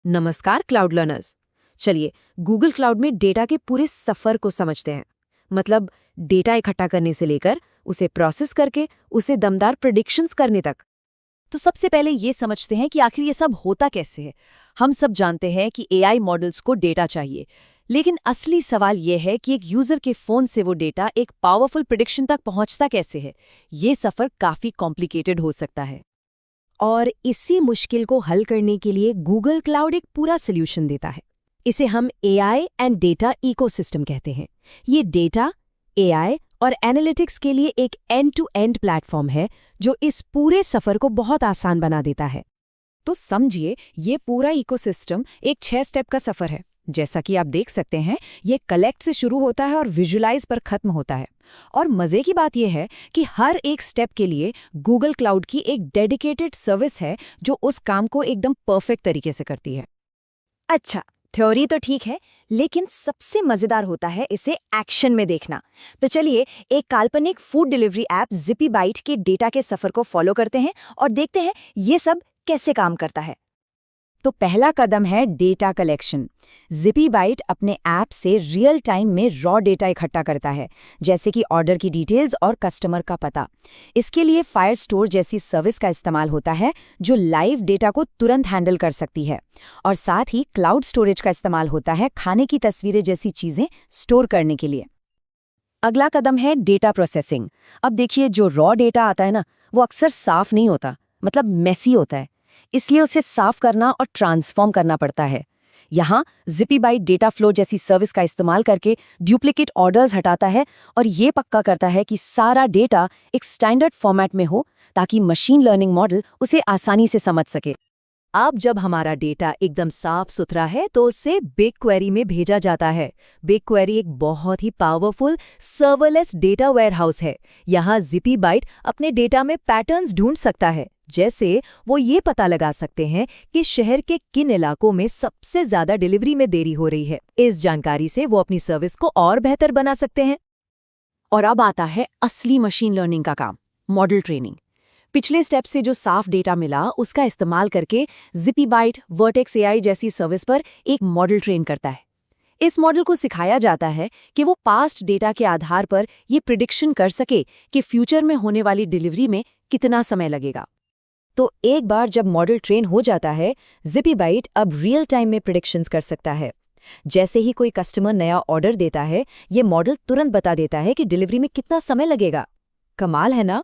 नमस्कार cloud learners. चलिए, Google cloud में डेटा के पूरे सफर को समझते हैं। मतलब डेटा इकट्ठा करने से लेकर उसे प्रोसेस करके उसे दमदार प्रेडिक्शंस करने तक। तो सबसे पहले ये समझते हैं कि आखिर ये सब होता कैसे है। हम सब जानते हैं कि एआई मॉडल्स को डेटा चाहिए, लेकिन असली सवाल ये है कि एक यूजर के फोन से वो डेटा एक पावरफुल प्रेडिक्शन तक पहुंचता कैसे है। ये सफर काफी कॉम्प्लिकेटेड हो सकता है। और इसी मुश्किल को हल करने के लिए गूगल क्लाउड एक पूरा सोल्यूशन देता है। इसे हम एआई एंड डेटा इकोसिस्टम कहते हैं। ये डेटा, एआई और एनालिटिक्स के लिए एक एंड टू एंड प्लेटफॉर्म है जो इस पूरे सफर को बहुत आसान बना देता है। तो समझिए, ये पूरा इकोसिस्टम एक 6 स्टेप का सफर है। जैसा कि आप देख सकते हैं, ये कलेक्ट से शुरू होता है और विजुलाइज पर खत्म होता है। और मजे की बात यह है कि हर एक स्टेप के लिए गूगल क्लाउड की एक डेडिकेटेड सर्विस है जो उस काम को एकदम परफेक्ट तरीके से करती है। अच्छा, थ्योरी तो ठीक है, लेकिन सबसे मजेदार होता है इसे एक्शन में देखना। तो चलिए एक काल्पनिक food delivery app Zippy Bite के डेटा के सफर को फॉलो करते हैं और देखते हैं ये सब कैसे काम करता है। तो पहला कदम है डेटा कलेक्शन। जिपी बाइट अपने ऐप से रियल टाइम में रॉ डेटा इकट्ठा करता है, जैसे कि ऑर्डर की डिटेल्स और कस्टमर का पता। इसके लिए फायरस्टोर जैसी सर्विस का इस्तेमाल होता है जो लाइव डेटा को तुरंत हैंडल कर सकती है। और साथ ही क्लाउड स्टोरेज का इस्तेमाल होता है खाने की तस्वीरें जैसी चीजें स्टोर करने के लिए। अगला कदम है डेटा प्रोसेसिंग। अब देखिए, जो रॉ डेटा आता है ना, वो अक्सर साफ नहीं होता, मतलब मेसी होता है। इसलिए उसे साफ करना और ट्रांसफॉर्म करना पड़ता है। यहाँ जिपी बाइट डेटा फ्लो जैसी सर्विस का इस्तेमाल करके डुप्लीकेट ऑर्डर्स हटाता है और ये पक्का करता है कि सारा डेटा एक स्टैंडर्ड फॉर्मेट में हो, ताकि मशीन लर्निंग मॉडल उसे आसानी से समझ सके। अब जब हमारा डेटा एकदम साफ सुथरा है तो उसे बिग क्वेरी में भेजा जाता है। बिग क्वेरी एक बहुत ही पावरफुल सर्वरलेस डेटा वेयरहाउस है। यहाँ जिपी बाइट अपने डेटा में पैटर्न्स ढूंढ सकता है। जैसे वो ये पता लगा सकते हैं कि शहर के किन इलाकों में सबसे ज्यादा डिलीवरी में देरी हो रही है। इस जानकारी से वो अपनी सर्विस को और बेहतर बना सकते हैं। और अब आता है असली मशीन लर्निंग का काम, मॉडल ट्रेनिंग। पिछले स्टेप से जो साफ डेटा मिला उसका इस्तेमाल करके जिपी बाइट वर्टेक्स एआई जैसी सर्विस पर एक मॉडल ट्रेन करता है। इस मॉडल को सिखाया जाता है कि वो पास्ट डेटा के आधार पर ये प्रिडिक्शन कर सके कि फ्यूचर में होने वाली डिलीवरी में कितना समय लगेगा। तो एक बार जब मॉडल ट्रेन हो जाता है, जिपी बाइट अब रियल टाइम में प्रिडिक्शंस कर सकता है। जैसे ही कोई कस्टमर नया ऑर्डर देता है, ये मॉडल तुरंत बता देता है कि डिलीवरी में कितना समय लगेगा। कमाल है ना?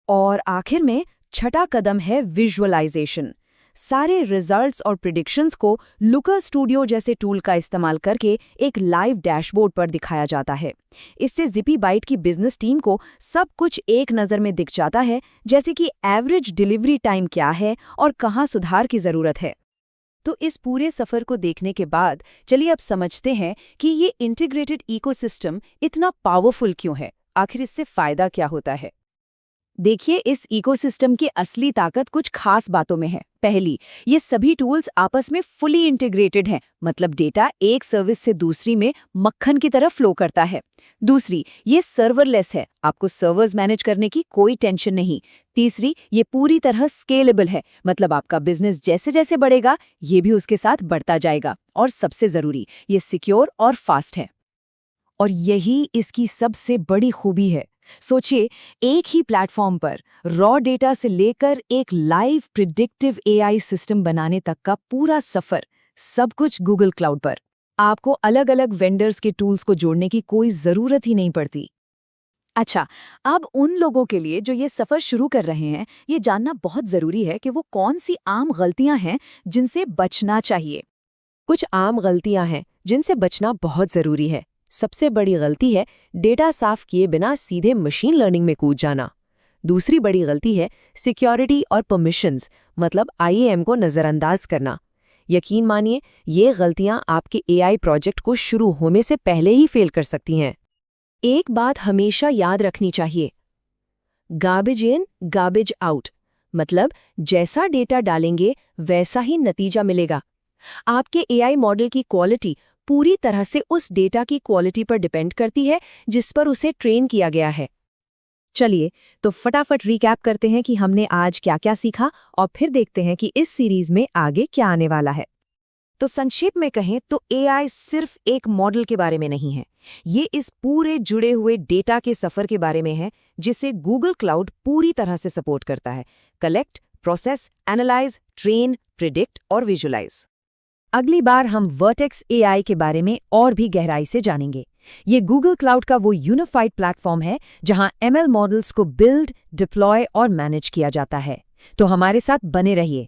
और आखिर में छठा कदम है विजुअलाइजेशन। सारे रिजल्ट्स और प्रिडिक्शंस को लुका स्टूडियो जैसे टूल का इस्तेमाल करके एक लाइव डैशबोर्ड पर दिखाया जाता है। इससे जिपी बाइट की बिजनेस टीम को सब कुछ एक नज़र में दिख जाता है, जैसे कि एवरेज डिलीवरी टाइम क्या है और कहाँ सुधार की ज़रूरत है। तो इस पूरे सफ़र को देखने के बाद चलिए अब समझते हैं कि ये इंटीग्रेटेड इकोसिस्टम इतना पावरफुल क्यों है। आखिर इससे फ़ायदा क्या होता है? देखिए, इस इकोसिस्टम की असली ताकत कुछ खास बातों में है। पहली, ये सभी टूल्स आपस में फुली इंटीग्रेटेड हैं, मतलब डेटा एक सर्विस से दूसरी में मक्खन की तरह फ्लो करता है। दूसरी, ये सर्वरलेस है, आपको सर्वर्स मैनेज करने की कोई टेंशन नहीं। तीसरी, ये पूरी तरह स्केलेबल है, मतलब आपका बिजनेस जैसे जैसे बढ़ेगा ये भी उसके साथ बढ़ता जाएगा। और सबसे जरूरी, ये सिक्योर और फास्ट है। और यही इसकी सबसे बड़ी खूबी है। सोचिए, एक ही प्लेटफॉर्म पर रॉ डेटा से लेकर एक लाइव प्रिडिक्टिव एआई सिस्टम बनाने तक का पूरा सफर, सब कुछ गूगल क्लाउड पर। आपको अलग अलग वेंडर्स के टूल्स को जोड़ने की कोई जरूरत ही नहीं पड़ती। अच्छा, अब उन लोगों के लिए जो ये सफर शुरू कर रहे हैं, ये जानना बहुत जरूरी है कि वो कौन सी आम गलतियां हैं जिनसे बचना चाहिए। कुछ आम गलतियां हैं जिनसे बचना बहुत जरूरी है। सबसे बड़ी गलती है डेटा साफ किए बिना सीधे मशीन लर्निंग में कूद जाना। दूसरी बड़ी गलती है सिक्योरिटी और परमिशंस, मतलब आईएएम को नज़रअंदाज करना। यकीन मानिए, ये गलतियां आपके एआई प्रोजेक्ट को शुरू होने से पहले ही फेल कर सकती हैं। एक बात हमेशा याद रखनी चाहिए, गार्बेज इन गार्बेज आउट, मतलब जैसा डेटा डालेंगे वैसा ही नतीजा मिलेगा। आपके एआई मॉडल की क्वालिटी पूरी तरह से उस डेटा की क्वालिटी पर डिपेंड करती है जिस पर उसे ट्रेन किया गया है। चलिए, तो फटाफट रिकैप करते हैं कि हमने आज क्या क्या सीखा और फिर देखते हैं कि इस सीरीज में आगे क्या आने वाला है। तो संक्षेप में कहें तो एआई सिर्फ एक मॉडल के बारे में नहीं है, ये इस पूरे जुड़े हुए डेटा के सफ़र के बारे में है जिसे गूगल क्लाउड पूरी तरह से सपोर्ट करता है: collect, process, analyse, train, predict और विजुलाइज। अगली बार हम वर्टेक्स एआई के बारे में और भी गहराई से जानेंगे। ये गूगल क्लाउड का वो यूनिफाइड प्लेटफॉर्म है जहां एमएल मॉडल्स को बिल्ड, डिप्लॉय और मैनेज किया जाता है। तो हमारे साथ बने रहिए।